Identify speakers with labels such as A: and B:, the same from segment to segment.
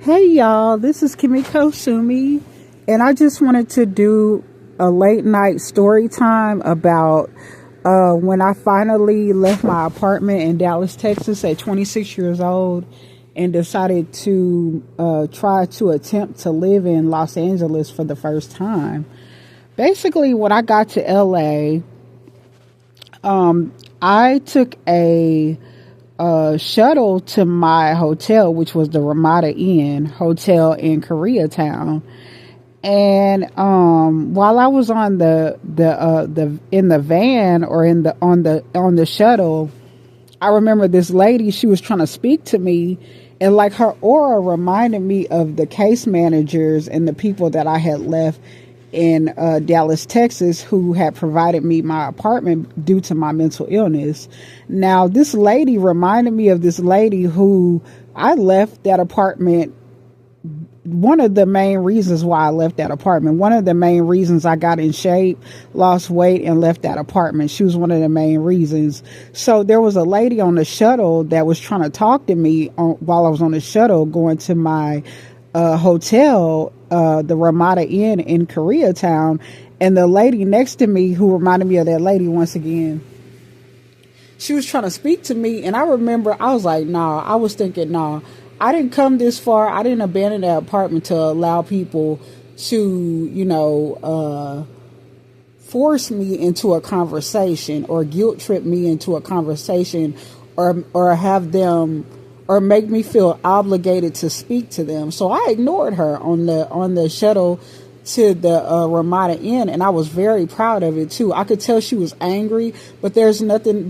A: Hey y'all, this is Kimiko Sumi, and I just wanted to do a late night story time about when I finally left my apartment in Dallas, Texas at 26 years old and decided to try to attempt to live in Los Angeles for the first time. Basically, when I got to LA, I took a shuttle to my hotel, which was the Ramada Inn Hotel in Koreatown. And while I was on the in the van or in the on the shuttle, I remember this lady. She was trying to speak to me, and like her aura reminded me of the case managers and the people that I had left in Dallas, Texas, who had provided me my apartment due to my mental illness. Now, this lady reminded me of this lady who I left that apartment. One of the main reasons why I left that apartment, one of the main reasons I got in shape, lost weight, and left that apartment. She was one of the main reasons. So there was a lady on the shuttle that was trying to talk to me while I was on the shuttle going to my hotel, the Ramada Inn in Koreatown. And the lady next to me, who reminded me of that lady once again, she was trying to speak to me. And I remember I was like, nah, I was thinking, nah, I didn't come this far. I didn't abandon that apartment to allow people to, force me into a conversation or guilt trip me into a conversation or have them or make me feel obligated to speak to them. So I ignored her on the shuttle to the Ramada Inn, and I was very proud of it too. I could tell she was angry, but there was nothing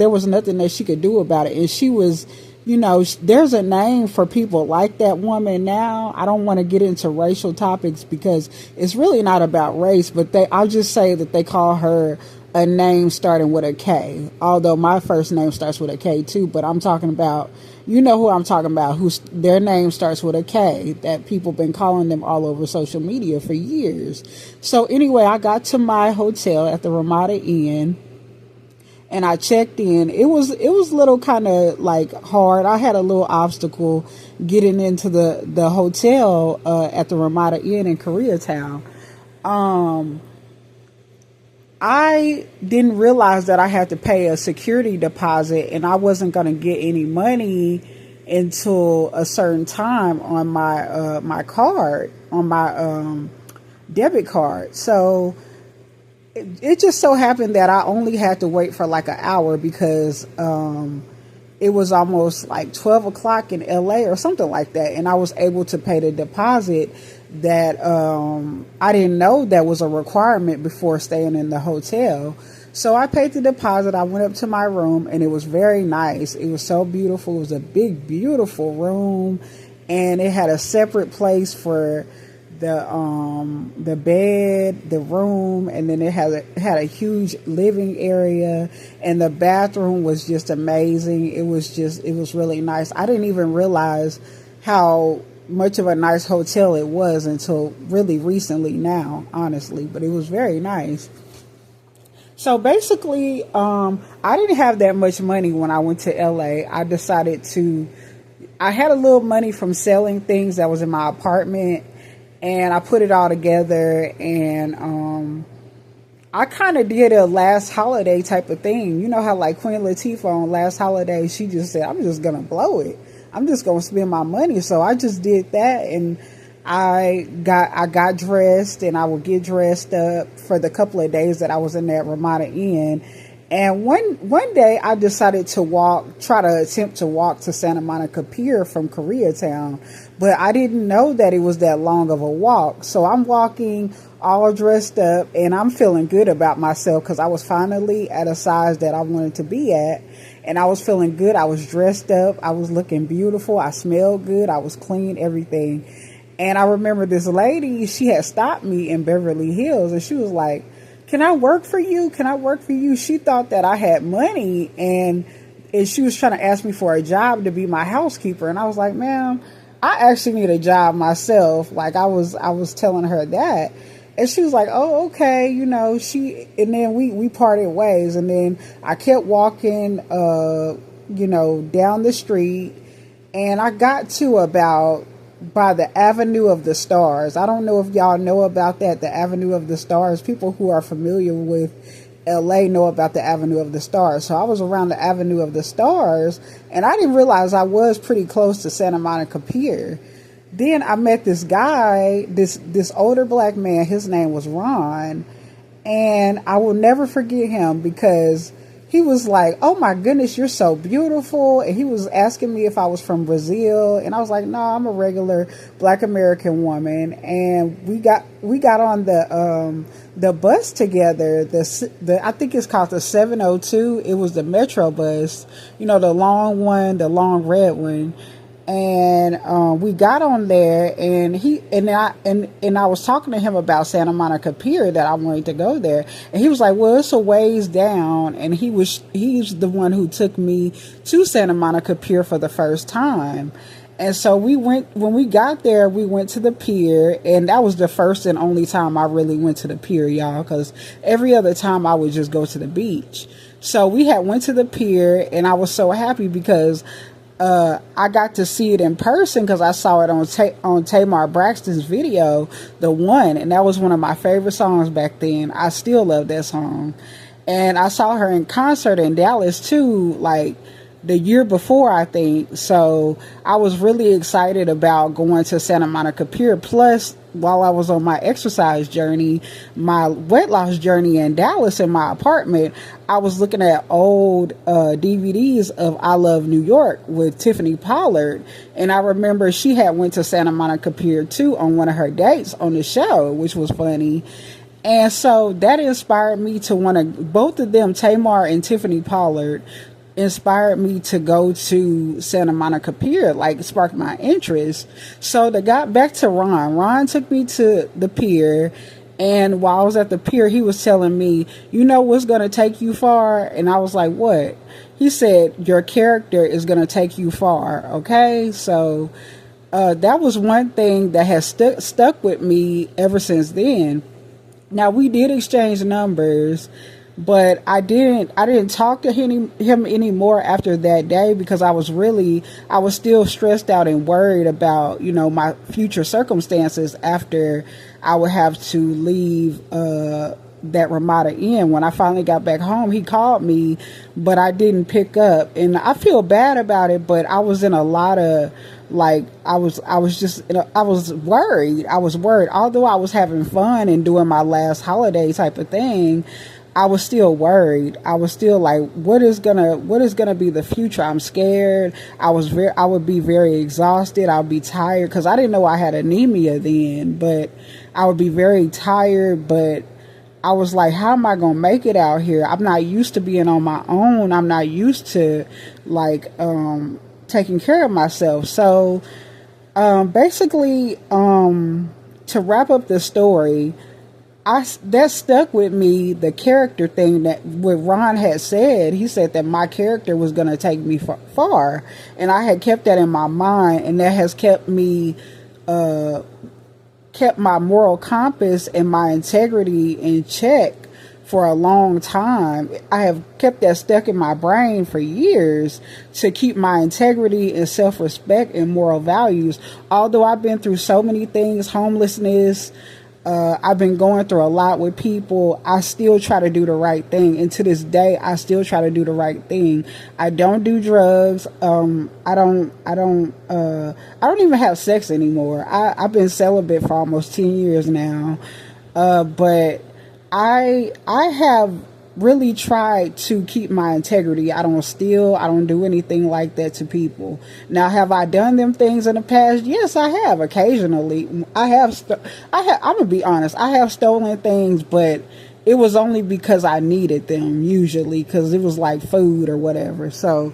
A: that she could do about it. And she was, there's a name for people like that woman now. I don't want to get into racial topics because it's really not about race, but I'll just say that they call her a name starting with a K, although my first name starts with a K too. But I'm talking about, who I'm talking about, their name starts with a K, that people been calling them all over social media for years. So anyway, I got to my hotel at the Ramada Inn and I checked in. It was a little kind of like hard. I had a little obstacle getting into the hotel at the Ramada Inn in Koreatown. I didn't realize that I had to pay a security deposit and I wasn't going to get any money until a certain time on my my card, on my debit card. So it just so happened that I only had to wait for like an hour because it was almost like 12 o'clock in LA or something like that. And I was able to pay the deposit that I didn't know that was a requirement before staying in the hotel. So I paid the deposit. I went up to my room and it was very nice. It was so beautiful. It was a big, beautiful room, and it had a separate place for the bed, the room, and then it had a huge living area, and the bathroom was just amazing. It was really nice. I didn't even realize how much of a nice hotel it was until really recently now, honestly, but it was very nice. So basically, I didn't have that much money when I went to LA. I had a little money from selling things that was in my apartment, and I put it all together, and I kind of did a last holiday type of thing. You know how like Queen Latifah on Last Holiday, she just said, I'm just going to blow it. I'm just going to spend my money. So I just did that, and I got dressed, and I would get dressed up for the couple of days that I was in that Ramada Inn. And one day I decided to try to attempt to walk to Santa Monica Pier from Koreatown, but I didn't know that it was that long of a walk. So I'm walking all dressed up, and I'm feeling good about myself because I was finally at a size that I wanted to be at, and I was feeling good. I was dressed up. I was looking beautiful. I smelled good. I was clean, everything. And I remember this lady, she had stopped me in Beverly Hills, and she was like, can I work for you? Can I work for you? She thought that I had money, and she was trying to ask me for a job to be my housekeeper. And I was like, ma'am, I actually need a job myself. Like I was telling her that. And she was like, oh, okay. And then we parted ways, and then I kept walking, down the street, and I got to about by the Avenue of the Stars. I don't know if y'all know about that, the Avenue of the Stars. People who are familiar with LA know about the Avenue of the Stars. So I was around the Avenue of the Stars, and I didn't realize I was pretty close to Santa Monica Pier. Then I met this guy, this older black man. His name was Ron, and I will never forget him because he was like, "Oh my goodness, you're so beautiful." And he was asking me if I was from Brazil. And I was like, "No, I'm a regular black American woman." And we got on the bus together. The I think it's called the 702. It was the Metro bus, the long one, the long red one. And we got on there, and I was talking to him about Santa Monica Pier, that I wanted to go there, and he was like, "Well, it's a ways down," and he's the one who took me to Santa Monica Pier for the first time. And so when we got there, we went to the pier, and that was the first and only time I really went to the pier, y'all, because every other time I would just go to the beach. So we had went to the pier, and I was so happy because I got to see it in person because I saw it on Tamar Braxton's video, The One, and that was one of my favorite songs back then. I still love that song. And I saw her in concert in Dallas too, like the year before, I think. So I was really excited about going to Santa Monica Pier. Plus, while I was on my exercise journey, my weight loss journey in Dallas in my apartment, I was looking at old DVDs of I Love New York with Tiffany Pollard. And I remember she had went to Santa Monica Pier too on one of her dates on the show, which was funny. And so that inspired me to want to, both of them, Tamar and Tiffany Pollard, inspired me to go to Santa Monica Pier, like sparked my interest. So to got back to Ron took me to the pier, and while I was at the pier, he was telling me, "You know what's going to take you far?" And I was like, "What?" He said, "Your character is going to take you far." Okay, so that was one thing that has stuck with me ever since then. Now, we did exchange numbers, but I didn't talk to him anymore after that day because I was still stressed out and worried about, my future circumstances after I would have to leave that Ramada Inn. When I finally got back home, he called me, but I didn't pick up, and I feel bad about it, but I was in a lot of, I was worried. I was worried. Although I was having fun and doing my last holiday type of thing, I was still worried. I was still like, what is gonna be the future? I'm scared. I would be very exhausted. I would be tired because I didn't know I had anemia then, but I would be very tired. But I was like, how am I gonna make it out here? I'm not used to being on my own. I'm not used to taking care of myself. So basically, to wrap up the story, that stuck with me, the character thing that what Ron had said. He said that my character was going to take me far, and I had kept that in my mind, and that has kept me kept my moral compass and my integrity in check for a long time. I have kept that stuck in my brain for years to keep my integrity and self-respect and moral values. Although I've been through so many things, homelessness, I've been going through a lot with people, I still try to do the right thing. And to this day, I still try to do the right thing. I don't do drugs. I don't even have sex anymore. I've been celibate for almost 10 years now. But I have really tried to keep my integrity. I don't steal. I don't do anything like that to people. Now, have I done them things in the past? Yes, I have. Occasionally, I'm gonna be honest. I have stolen things, but it was only because I needed them. Usually, because it was like food or whatever. So,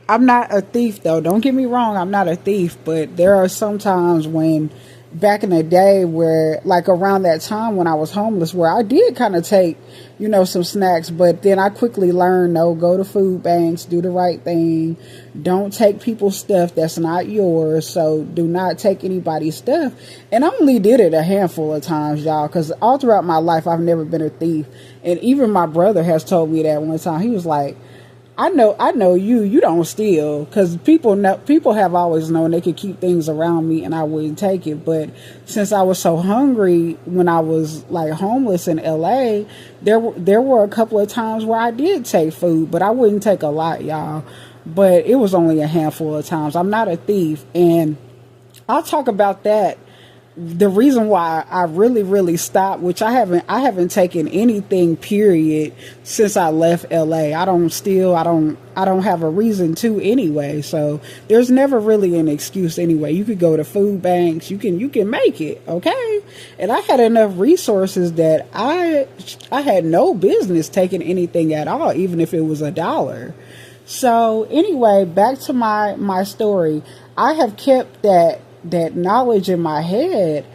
A: I'm not a thief, though. Don't get me wrong. I'm not a thief, but there are some times when, back in the day, where like around that time when I was homeless, where I did kind of take, some snacks, but then I quickly learned, no, go to food banks, do the right thing. Don't take people's stuff that's not yours. So do not take anybody's stuff. And I only did it a handful of times, y'all, because all throughout my life, I've never been a thief. And even my brother has told me that one time. He was like, I know you don't steal, because people have always known they could keep things around me and I wouldn't take it. But since I was so hungry when I was like homeless in LA, there were a couple of times where I did take food, but I wouldn't take a lot, y'all. But it was only a handful of times. I'm not a thief, and I'll talk about that. The reason why I really stopped, which I haven't taken anything period since I left LA. I don't steal. I don't have a reason to anyway. So there's never really an excuse anyway. You could go to food banks. You can make it. Okay. And I had enough resources that I had no business taking anything at all, even if it was $1. So anyway, back to my story. I have kept that knowledge in my head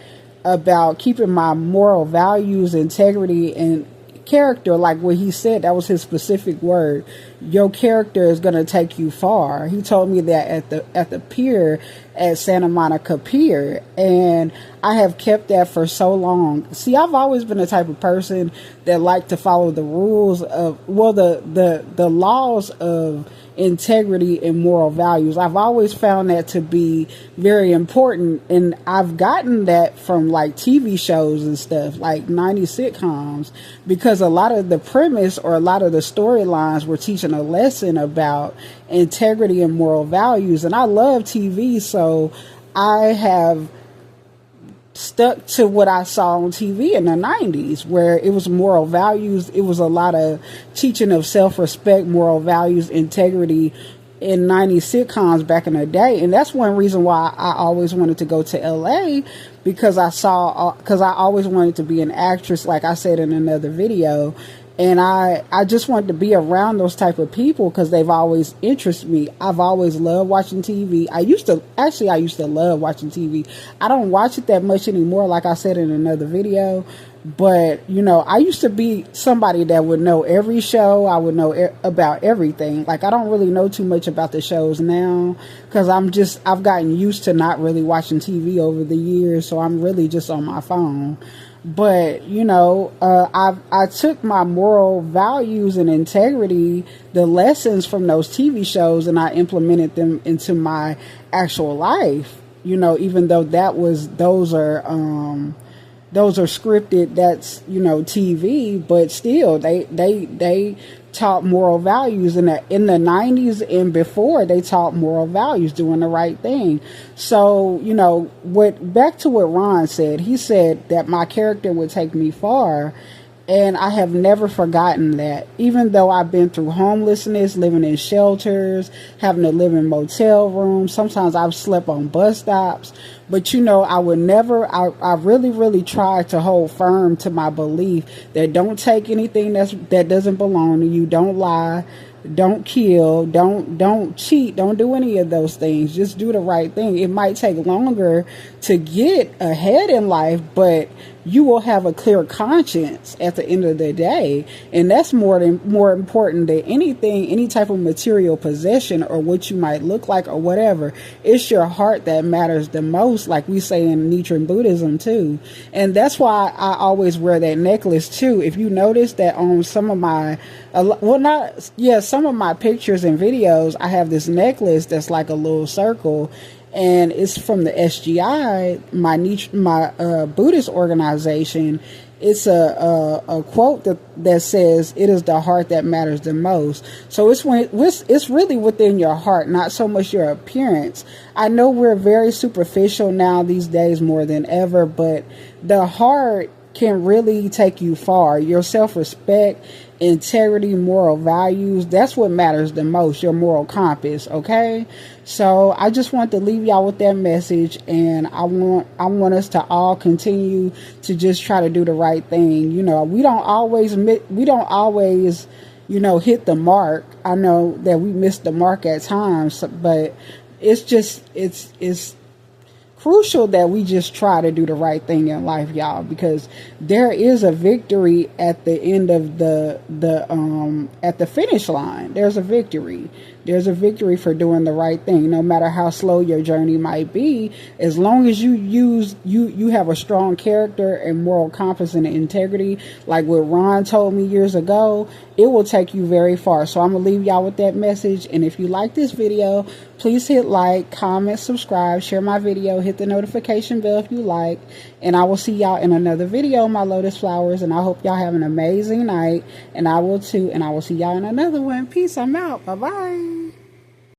A: about keeping my moral values, integrity, and character. Like what he said, that was his specific word. Your character is going to take you far. He told me that at the pier at Santa Monica Pier, and I have kept that for so long. See, I've always been the type of person that like to follow the rules of, well, the laws of integrity and moral values. I've always found that to be very important, and I've gotten that from like TV shows and stuff, like 90s sitcoms, because a lot of the premise or a lot of the storylines were teaching a lesson about integrity and moral values. And I love TV, so I have stuck to what I saw on TV in the 90s, where it was moral values. It was a lot of teaching of self-respect, moral values, integrity in 90s sitcoms back in the day. And that's one reason why I always wanted to go to LA, because I always wanted to be an actress, like I said in another video. And I just wanted to be around those type of people because they've always interested me. I've always loved watching TV. I used to love watching TV. I don't watch it that much anymore, like I said in another video. But, you know, I used to be somebody that would know every show. I would know about everything. Like, I don't really know too much about the shows now because I've gotten used to not really watching TV over the years. So I'm really just on my phone. But, you know, I took my moral values and integrity, the lessons from those TV shows, and I implemented them into my actual life. You know, even though those are scripted, that's, you know, TV, but still they taught moral values in the 90s and before. They taught moral values, doing the right thing. So, you know, back to what Ron said, he said that my character would take me far. And I have never forgotten that. Even though I've been through homelessness, living in shelters, having to live in motel rooms, sometimes I've slept on bus stops. But, you know, I really tried to hold firm to my belief that don't take anything that doesn't belong to you. Don't lie. Don't kill. Don't cheat. Don't do any of those things. Just do the right thing. It might take longer to get ahead in life, but you will have a clear conscience at the end of the day. And that's more important than anything, any type of material possession or what you might look like or whatever. It's your heart that matters the most, like we say in Nichiren Buddhism too. And that's why I always wear that necklace too. If you notice that on some of my, some of my pictures and videos, I have this necklace that's like a little circle. And it's from the SGI, my Buddhist organization. It's a quote that says, "It is the heart that matters the most." So it's really within your heart, not so much your appearance. I know we're very superficial now these days more than ever, but the heart can really take you far. Your self-respect, integrity, moral values, that's what matters the most, your moral compass, okay? So I just want to leave y'all with that message, and I want us to all continue to just try to do the right thing. You know, we don't always, you know, hit the mark. I know that we miss the mark at times, but it's crucial that we just try to do the right thing in life, y'all, because there is a victory at the end of at the finish line. There's a victory. There's a victory for doing the right thing, no matter how slow your journey might be. As long as you have a strong character and moral compass and integrity, like what Ron told me years ago, it will take you very far. So I'm gonna leave y'all with that message. And if you like this video, please hit like, comment, subscribe, share my video, hit the notification bell if you like, and I will see y'all in another video, my lotus flowers. And I hope y'all have an amazing night, and I will too, and I will see y'all in another one. Peace. I'm out. Bye bye.